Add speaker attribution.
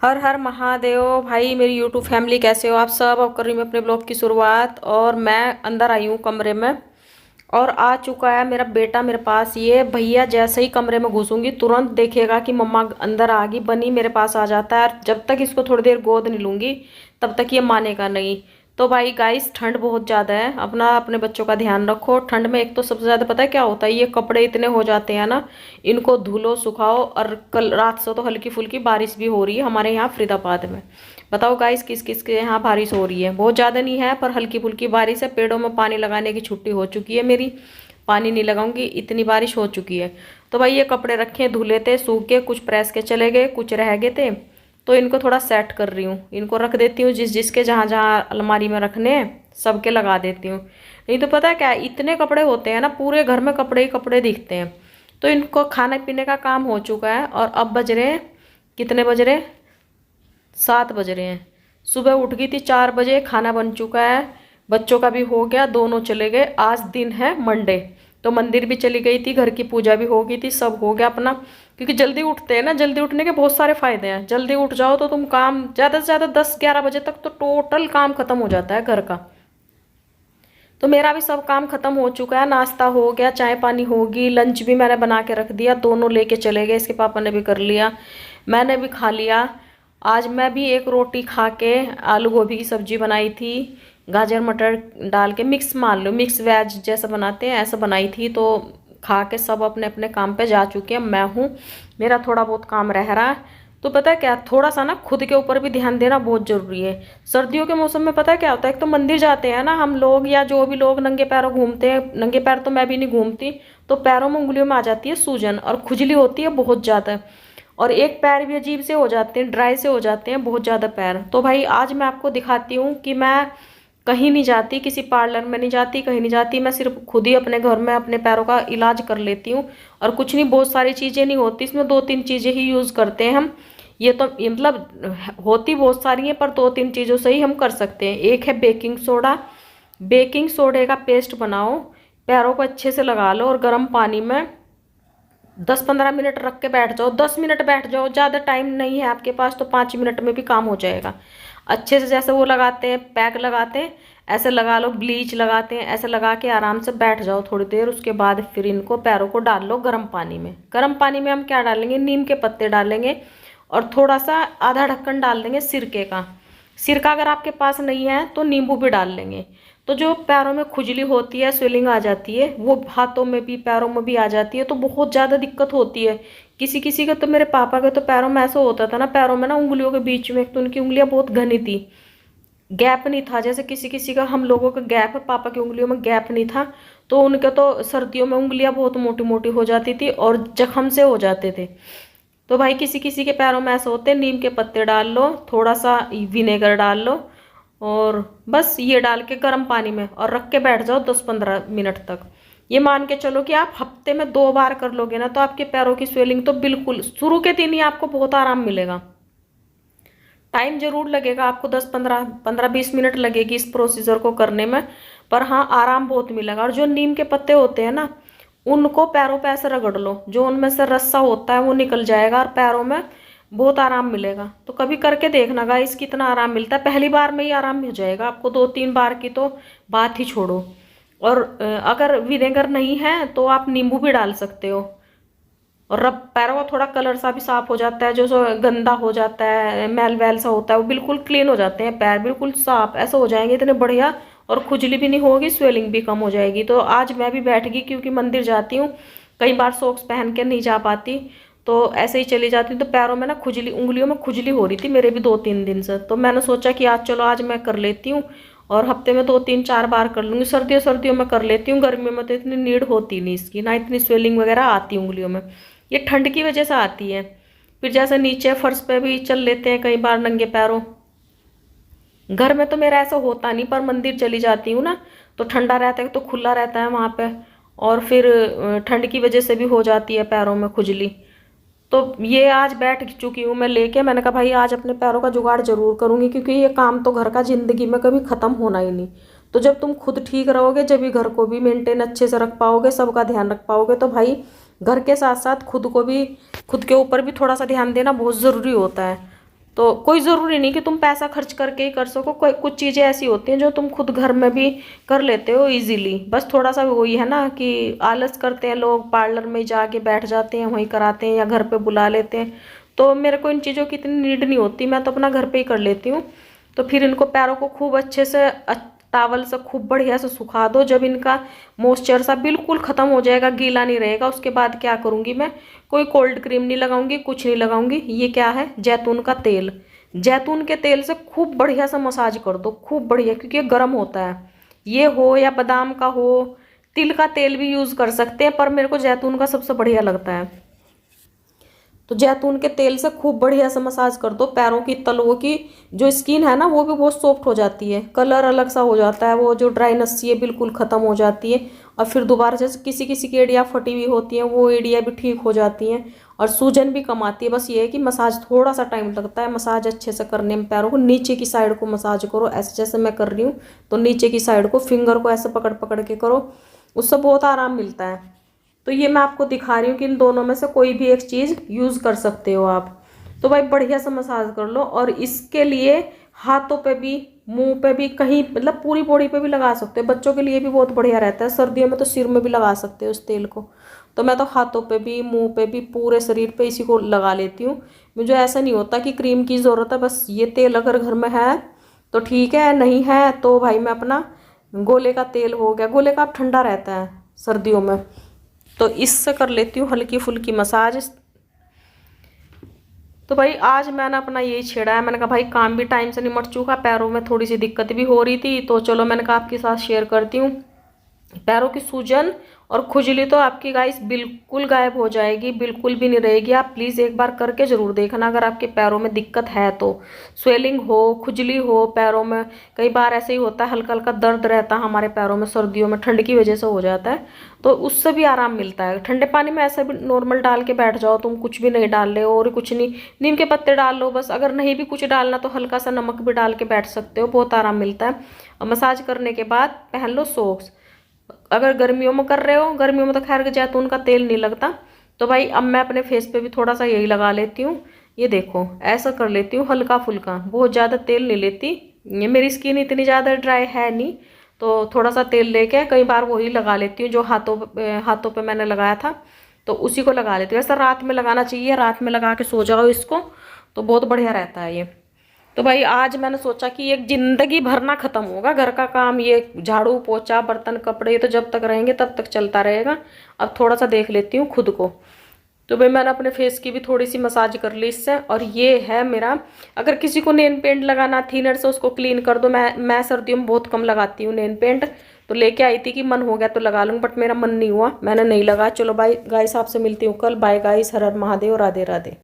Speaker 1: हर हर महादेव भाई। मेरी YouTube family कैसे हो आप सब। अब कर रही हूँ मैं अपने ब्लॉग की शुरुआत और मैं अंदर आई हूँ कमरे में और आ चुका है मेरा बेटा मेरे पास। ये भैया जैसे ही कमरे में घुसूंगी तुरंत देखेगा कि मम्मा अंदर आ गई, बनी मेरे पास आ जाता है। और जब तक इसको थोड़ी देर गोद नहीं लूंगी तब तक ये मानेगा नहीं। तो भाई गाइस, ठंड बहुत ज़्यादा है, अपना अपने बच्चों का ध्यान रखो। ठंड में एक तो सबसे ज़्यादा पता है क्या होता है, ये कपड़े इतने हो जाते हैं ना, इनको धुलो सुखाओ। और कल रात से तो हल्की फुल्की बारिश भी हो रही है हमारे यहाँ फरीदाबाद में। बताओ गाइस, किस किस के यहाँ बारिश हो रही है। बहुत ज़्यादा नहीं है पर हल्की फुल्की बारिश है। पेड़ों में पानी लगाने की छुट्टी हो चुकी है मेरी, पानी नहीं लगाऊंगी, इतनी बारिश हो चुकी है। तो भाई ये कपड़े रखे धुले थे, सूख के, कुछ प्रेस के चले गए, कुछ रह गए थे। तो इनको थोड़ा सेट कर रही हूँ, इनको रख देती हूँ जिस जिसके जहाँ जहाँ अलमारी में रखने हैं सबके लगा देती हूँ। नहीं तो पता है क्या, इतने कपड़े होते हैं ना, पूरे घर में कपड़े ही कपड़े दिखते हैं। तो इनको खाने पीने का काम हो चुका है और अब बज रहे हैं, कितने बज रहे हैं, 7 बज रहे हैं। सुबह उठ गई थी 4 बजे, खाना बन चुका है, बच्चों का भी हो गया, दोनों चले गए। आज दिन है मंडे, तो मंदिर भी चली गई थी, घर की पूजा भी हो गई थी, सब हो गया अपना। क्योंकि जल्दी उठते हैं ना, जल्दी उठने के बहुत सारे फायदे हैं। जल्दी उठ जाओ तो तुम काम ज़्यादा से ज़्यादा 10-11 बजे तक तो टोटल काम खत्म हो जाता है घर का। तो मेरा भी सब काम खत्म हो चुका है, नाश्ता हो गया, चाय पानी होगी, लंच भी मैंने बना के रख दिया, दोनों लेके चले गए, इसके पापा ने भी कर लिया, मैंने भी खा लिया। आज मैं भी एक रोटी खा के, आलू गोभी की सब्जी बनाई थी, गाजर मटर डाल के मिक्स, मान लो मिक्स वेज जैसा बनाते हैं ऐसा बनाई थी। तो खा के सब अपने अपने काम पे जा चुके हैं, मैं हूँ, मेरा थोड़ा बहुत काम रह रहा है। तो पता है क्या, थोड़ा सा ना खुद के ऊपर भी ध्यान देना बहुत ज़रूरी है। सर्दियों के मौसम में पता है क्या होता है, एक तो मंदिर जाते हैं ना हम लोग, या जो भी लोग नंगे पैरों घूमते हैं, नंगे पैर तो मैं भी नहीं घूमती, तो पैरों में उंगलियों में आ जाती है सूजन और खुजली होती है बहुत ज़्यादा। और एक पैर भी अजीब से हो जाते हैं, ड्राई से हो जाते हैं बहुत ज़्यादा पैर। तो भाई आज मैं आपको दिखाती हूँ कि मैं कहीं नहीं जाती, किसी पार्लर में नहीं जाती, कहीं नहीं जाती, मैं सिर्फ खुद ही अपने घर में अपने पैरों का इलाज कर लेती हूँ। और कुछ नहीं, बहुत सारी चीज़ें नहीं होती इसमें, 2-3 चीज़ें ही यूज़ करते हैं हम। ये तो ये मतलब होती बहुत सारी हैं पर 2-3 चीज़ों से ही हम कर सकते हैं। एक है बेकिंग सोडा, बेकिंग सोडे का पेस्ट बनाओ, पैरों को अच्छे से लगा लो और गर्म पानी में 10-15 मिनट रख के बैठ जाओ। 10 मिनट बैठ जाओ, ज़्यादा टाइम नहीं है आपके पास तो 5 मिनट में भी काम हो जाएगा। अच्छे से जैसे वो लगाते हैं, पैक लगाते हैं, ऐसे लगा लो, ब्लीच लगाते हैं, ऐसे लगा के आराम से बैठ जाओ थोड़ी देर। उसके बाद फिर इनको पैरों को डाल लो गर्म पानी में। गर्म पानी में हम क्या डालेंगे, नीम के पत्ते डालेंगे और थोड़ा सा आधा ढक्कन डाल देंगे सिरके का। सिरका अगर आपके पास नहीं है तो नींबू भी डाल लेंगे। तो जो पैरों में खुजली होती है, स्वेलिंग आ जाती है, वो हाथों में भी पैरों में भी आ जाती है, तो बहुत ज़्यादा दिक्कत होती है। किसी किसी का तो, मेरे पापा के तो पैरों में ऐसा होता था ना, पैरों में ना उंगलियों के बीच में, एक तो उनकी उंगलियां बहुत घनी थी, गैप नहीं था। जैसे किसी किसी का, हम लोगों का गैप है, पापा की उंगलियों में गैप नहीं था। तो उनके तो सर्दियों में उंगलियां बहुत मोटी मोटी हो जाती थी और जख्म से हो जाते थे। तो भाई किसी किसी के पैरों में ऐसे होते हैं, नीम के पत्ते डाल लो, थोड़ा सा विनेगर डाल लो और बस ये डाल के गर्म पानी में और रख के बैठ जाओ 10-15 मिनट तक। ये मान के चलो कि आप हफ्ते में 2 बार कर लोगे ना, तो आपके पैरों की स्वेलिंग तो बिल्कुल, शुरू के दिन ही आपको बहुत आराम मिलेगा। टाइम जरूर लगेगा आपको, 10-15-20 मिनट लगेगी इस प्रोसीजर को करने में, पर हाँ आराम बहुत मिलेगा। और जो नीम के पत्ते होते हैं ना, उनको पैरों पे ऐसे रगड़ लो, जो उनमें से रस्सा होता है वो निकल जाएगा और पैरों में बहुत आराम मिलेगा। तो कभी करके देखना गाइस कितना आराम मिलता है, पहली बार में ही आराम मिल जाएगा आपको, 2-3 बार की तो बात ही छोड़ो। और अगर विनेगर नहीं है तो आप नींबू भी डाल सकते हो। और रब पैरों का थोड़ा कलर सा भी साफ हो जाता है, जो सो गंदा हो जाता है, मैल वैल सा होता है, वो बिल्कुल क्लीन हो जाते हैं, पैर बिल्कुल साफ ऐसे हो जाएंगे, इतने बढ़िया। और खुजली भी नहीं होगी, स्वेलिंग भी कम हो जाएगी। तो आज मैं भी बैठ गई, क्योंकि मंदिर जाती हूँ, कई बार सॉक्स पहन के नहीं जा पाती, तो ऐसे ही चली जाती हूँ। तो पैरों में ना खुजली, उंगलियों में खुजली हो रही थी मेरे भी 2-3 दिन से। तो मैंने सोचा कि आज चलो, आज मैं कर लेती हूँ और हफ्ते में 2-3-4 बार कर लूँगी। सर्दियों सर्दियों में कर लेती हूँ, गर्मियों में तो इतनी नीड होती नहीं इसकी, ना इतनी स्वेलिंग वगैरह आती उंगलियों में, ये ठंड की वजह से आती है। फिर जैसे नीचे फर्श पे भी चल लेते हैं कई बार नंगे पैरों, घर में तो मेरा ऐसा होता नहीं, पर मंदिर चली जाती हूँ ना, तो ठंडा रहता है, तो खुला रहता है वहाँ पे, और फिर ठंड की वजह से भी हो जाती है पैरों में खुजली। तो ये आज बैठ चुकी हूँ मैं लेके, मैंने कहा भाई आज अपने पैरों का जुगाड़ जरूर करूँगी, क्योंकि ये काम तो घर का जिंदगी में कभी ख़त्म होना ही नहीं। तो जब तुम खुद ठीक रहोगे, जब भी घर को भी मेंटेन अच्छे से रख पाओगे, सबका ध्यान रख पाओगे, तो भाई घर के साथ साथ खुद को भी, खुद के ऊपर भी थोड़ा सा ध्यान देना बहुत ज़रूरी होता है। तो कोई ज़रूरी नहीं कि तुम पैसा खर्च करके ही कर सको, कोई कुछ चीज़ें ऐसी होती हैं जो तुम खुद घर में भी कर लेते हो इजीली। बस थोड़ा सा वही है ना कि आलस करते हैं लोग, पार्लर में जाके बैठ जाते हैं, वहीं कराते हैं या घर पे बुला लेते हैं। तो मेरे को इन चीज़ों की इतनी नीड नहीं होती, मैं तो अपना घर पे ही कर लेती हूँ। तो फिर इनको पैरों को खूब अच्छे से टावल से खूब बढ़िया से सुखा दो। जब इनका मॉइस्चर सा बिल्कुल ख़त्म हो जाएगा, गीला नहीं रहेगा, उसके बाद क्या करूँगी मैं, कोई कोल्ड क्रीम नहीं लगाऊंगी, कुछ नहीं लगाऊंगी। ये क्या है, जैतून का तेल। जैतून के तेल से खूब बढ़िया सा मसाज कर दो, खूब बढ़िया, क्योंकि ये गर्म होता है। ये हो या बादाम का हो, तिल का तेल भी यूज़ कर सकते हैं, पर मेरे को जैतून का सबसे बढ़िया लगता है। तो जैतून के तेल से खूब बढ़िया से मसाज कर दो पैरों की तलवों की। जो स्किन है ना वो भी बहुत सॉफ्ट हो जाती है, कलर अलग सा हो जाता है, वो जो ड्राइनेस सी है बिल्कुल ख़त्म हो जाती है। और फिर दोबारा जैसे किसी किसी की एड़ियाँ फटी हुई होती हैं, वो एड़ियाँ भी ठीक हो जाती हैं और सूजन भी कम आती है। बस ये है कि मसाज थोड़ा सा टाइम लगता है, मसाज अच्छे से करने में पैरों को नीचे की साइड को मसाज करो, ऐसे जैसे मैं कर रही हूँ। तो नीचे की साइड को फिंगर को ऐसे पकड़ पकड़ के करो, उससे बहुत आराम मिलता है। तो ये मैं आपको दिखा रही हूँ कि इन दोनों में से कोई भी एक चीज़ यूज़ कर सकते हो आप। तो भाई बढ़िया से मसाज कर लो। और इसके लिए हाथों पे भी, मुंह पे भी, कहीं मतलब पूरी बॉडी पे भी लगा सकते हो। बच्चों के लिए भी बहुत बढ़िया रहता है, सर्दियों में तो सिर में भी लगा सकते हो उस तेल को। तो मैं तो हाथों पे भी, मुंह पे भी, पूरे शरीर पे इसी को लगा लेती हूँ। मुझे ऐसा नहीं होता कि क्रीम की ज़रूरत है, बस ये तेल अगर घर में है तो ठीक है, नहीं है तो भाई मैं अपना गोले का तेल हो गया, गोले का ठंडा रहता है सर्दियों में, तो इससे कर लेती हूँ हल्की फुल्की मसाज। तो भाई आज मैंने अपना यही छेड़ा है, मैंने कहा भाई काम भी टाइम से निमट चुका, पैरों में थोड़ी सी दिक्कत भी हो रही थी, तो चलो मैंने कहा आपके साथ शेयर करती हूँ। पैरों की सूजन और खुजली तो आपकी गाइस बिल्कुल गायब हो जाएगी, बिल्कुल भी नहीं रहेगी। आप प्लीज़ एक बार करके ज़रूर देखना अगर आपके पैरों में दिक्कत है तो, स्वेलिंग हो, खुजली हो पैरों में। कई बार ऐसे ही होता है, हल्का हल्का दर्द रहता है हमारे पैरों में, सर्दियों में ठंड की वजह से हो जाता है, तो उससे भी आराम मिलता है। ठंडे पानी में ऐसे भी नॉर्मल डाल के बैठ जाओ, तुम कुछ भी नहीं डाल रहे हो और कुछ नहीं, नीम के पत्ते डाल लो बस। अगर नहीं भी कुछ डालना तो हल्का सा नमक भी डाल के बैठ सकते हो, बहुत आराम मिलता है। और मसाज करने के बाद पहन लो सॉक्स। अगर गर्मियों में कर रहे हो, गर्मियों में तो खैर जैतून का तेल नहीं लगता, तो भाई अब मैं अपने फेस पे भी थोड़ा सा यही लगा लेती हूँ। ये देखो ऐसा कर लेती हूँ हल्का फुल्का, बहुत ज़्यादा तेल नहीं लेती। ये मेरी स्किन इतनी ज़्यादा ड्राई है नहीं, तो थोड़ा सा तेल लेके कई बार वही लगा लेती हूँ जो हाथों पे मैंने लगाया था, तो उसी को लगा लेती हूँ। ऐसा रात में लगाना चाहिए, रात में लगा के सो जाओ इसको, तो बहुत बढ़िया रहता है ये। तो भाई आज मैंने सोचा कि एक जिंदगी भर ना खत्म होगा घर का काम, ये झाड़ू पोछा बर्तन कपड़े, ये तो जब तक रहेंगे तब तक चलता रहेगा। अब थोड़ा सा देख लेती हूँ खुद को। तो भाई मैंने अपने फेस की भी थोड़ी सी मसाज कर ली इससे। और ये है मेरा, अगर किसी को नेल पेंट लगाना थिनर से उसको क्लीन कर दो। मैं सर्दियों में बहुत कम लगाती हूँ नेल पेंट, तो लेके आई थी कि मन हो गया तो लगा लूँगी, बट मेरा मन नहीं हुआ, मैंने नहीं लगा। चलो भाई गाइस आपसे मिलती हूँ कल, बाय गाइस, हर हर महादेव, राधे राधे।